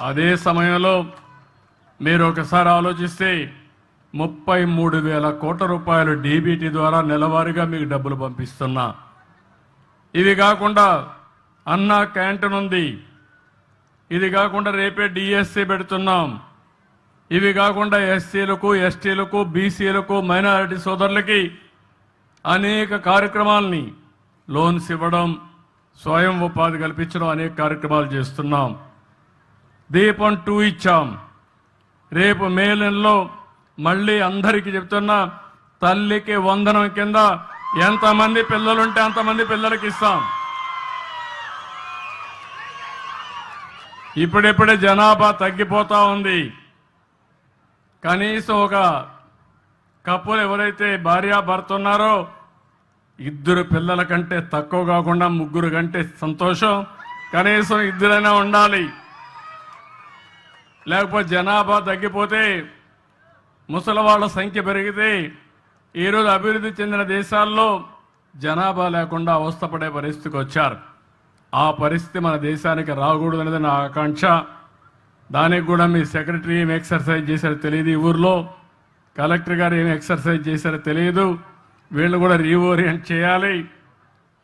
అదే సమయంలో మీరు ఒకసారి ఆలోచిస్తే 33,000 కోట్ల రూపాయలు డీబీటీ ద్వారా నెలవారీగా మీకు డబ్బులు పంపిస్తున్నా. ఇవి కాకుండా అన్నా క్యాంటీన్ ఉంది. ఇది కాకుండా రేపే డిఎస్సి పెడుతున్నాం. ఇవి కాకుండా ఎస్సీలకు, ఎస్టీలకు, బీసీలకు, మైనారిటీ సోదరులకి అనేక కార్యక్రమాలని లోన్స్ ఇవ్వడం, స్వయం ఉపాధి కల్పించడం అనేక కార్యక్రమాలు చేస్తున్నాం. దీపం 2 ఇచ్చాం. రేపు మే నెలలో మళ్ళీ అందరికీ చెప్తున్నా, తల్లికి వందనం కింద ఎంతమంది పిల్లలుంటే అంతమంది పిల్లలకి ఇస్తాం. ఇప్పుడిప్పుడే జనాభా తగ్గిపోతా ఉంది. కనీసం ఒక కప్పులు ఎవరైతే భార్యాభర్త ఉన్నారో 2 పిల్లల కంటే తక్కువ కాకుండా 3 కంటే సంతోషం. కనీసం 2 ఉండాలి. లేకపోతే జనాభా తగ్గిపోతే, ముసలి వాళ్ళ సంఖ్య పెరిగితే, ఈరోజు అభివృద్ధి చెందిన దేశాల్లో జనాభా లేకుండా అవస్థపడే పరిస్థితికి వచ్చారు. ఆ పరిస్థితి మన దేశానికి రాకూడదు అనేది నా ఆకాంక్ష. దానికి కూడా మీ సెక్రటరీ ఏం ఎక్సర్సైజ్ చేశారో తెలియదు, ఈ ఊర్లో కలెక్టర్ గారు ఏం ఎక్సర్సైజ్ చేశారో తెలియదు. వీళ్ళు కూడా రీఓరియంట్ చేయాలి.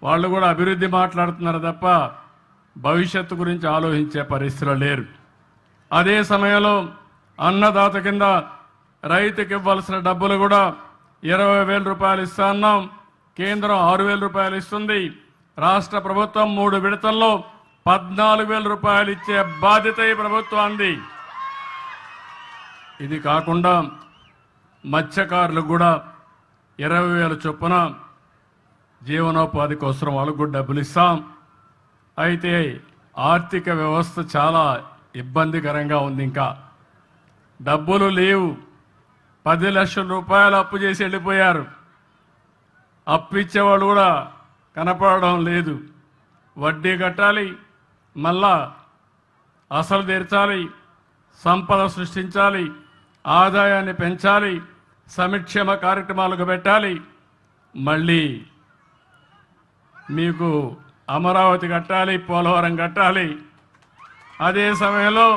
వాళ్ళు కూడా అభివృద్ధి మాట్లాడుతున్నారు తప్ప భవిష్యత్తు గురించి ఆలోచించే పరిస్థితిలో లేరు. అదే సమయంలో అన్నదాత కింద రైతుకి ఇవ్వాల్సిన డబ్బులు కూడా 20,000 రూపాయలు ఇస్తా అన్నాం. కేంద్రం 6,000 రూపాయలు ఇస్తుంది. రాష్ట్ర ప్రభుత్వం 3 విడతల్లో 14,000 రూపాయలు ఇచ్చే బాధ్యత ఈ ప్రభుత్వానికి. ఇది కాకుండా మత్స్యకారులకు కూడా 20,000 చొప్పున జీవనోపాధి కోసం వాళ్ళకు కూడా డబ్బులు ఇస్తాం. అయితే ఆర్థిక వ్యవస్థ చాలా ఇబ్బందికరంగా ఉంది. ఇంకా డబ్బులు లేవు. 10 లక్షల రూపాయలు అప్పు చేసి వెళ్ళిపోయారు. అప్పు ఇచ్చేవాళ్ళు కూడా కనపడడం లేదు. వడ్డీ కట్టాలి, మళ్ళా అసలు తీర్చాలి, సంపద సృష్టించాలి, ఆదాయాన్ని పెంచాలి, సంక్షేమ కార్యక్రమాలకు పెట్టాలి, మళ్ళీ మీకు అమరావతి కట్టాలి, పోలవరం కట్టాలి. అదే సమయంలో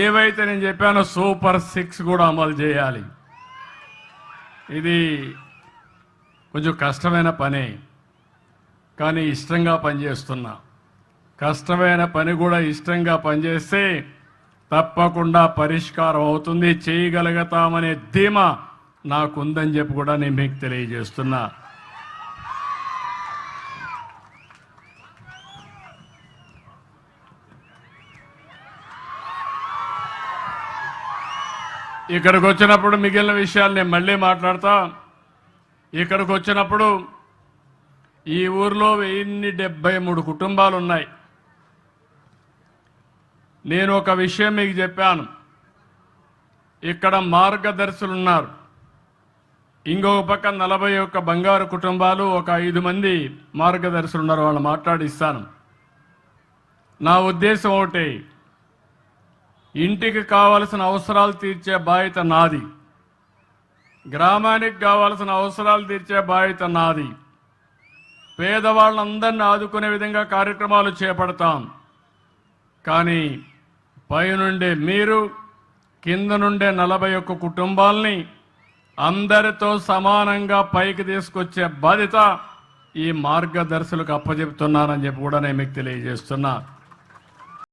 ఏవైతే నేను చెప్పానో సూపర్ 6 కూడా అమలు చేయాలి. ఇది కొంచెం కష్టమైన పనే, కానీ ఇష్టంగా పనిచేస్తున్నా. కష్టమైన పని కూడా ఇష్టంగా పనిచేస్తే తప్పకుండా పరిష్కారం అవుతుంది, చేయగలుగుతామనే ధీమా నాకుందని చెప్పి కూడా నేను మీకు తెలియజేస్తున్నా. ఇక్కడికి వచ్చినప్పుడు మిగిలిన విషయాలు నేను మళ్ళీ మాట్లాడతా. ఇక్కడికి వచ్చినప్పుడు ఈ ఊర్లో 1073 కుటుంబాలు ఉన్నాయి. నేను ఒక విషయం మీకు చెప్పాను. ఇక్కడ మార్గదర్శులు ఉన్నారు. ఇంకొక పక్క 41 బంగారు కుటుంబాలు, ఒక 5 మంది మార్గదర్శులు ఉన్నారు. వాళ్ళు మాట్లాడిస్తాను. నా ఉద్దేశం ఒకటి, ఇంటికి కావలసిన అవసరాలు తీర్చే బాధ్యత నాది, గ్రామానికి కావాల్సిన అవసరాలు తీర్చే బాధ్యత నాది. పేదవాళ్ళందరినీ ఆదుకునే విధంగా కార్యక్రమాలు చేపడతాం. కానీ పైనుండే మీరు, కింద నుండే 41 కుటుంబాలని అందరితో సమానంగా పైకి తీసుకొచ్చే బాధ్యత ఈ మార్గదర్శులకు అప్పచెప్తున్నానని చెప్పి కూడా నేను మీకు తెలియజేస్తున్నా.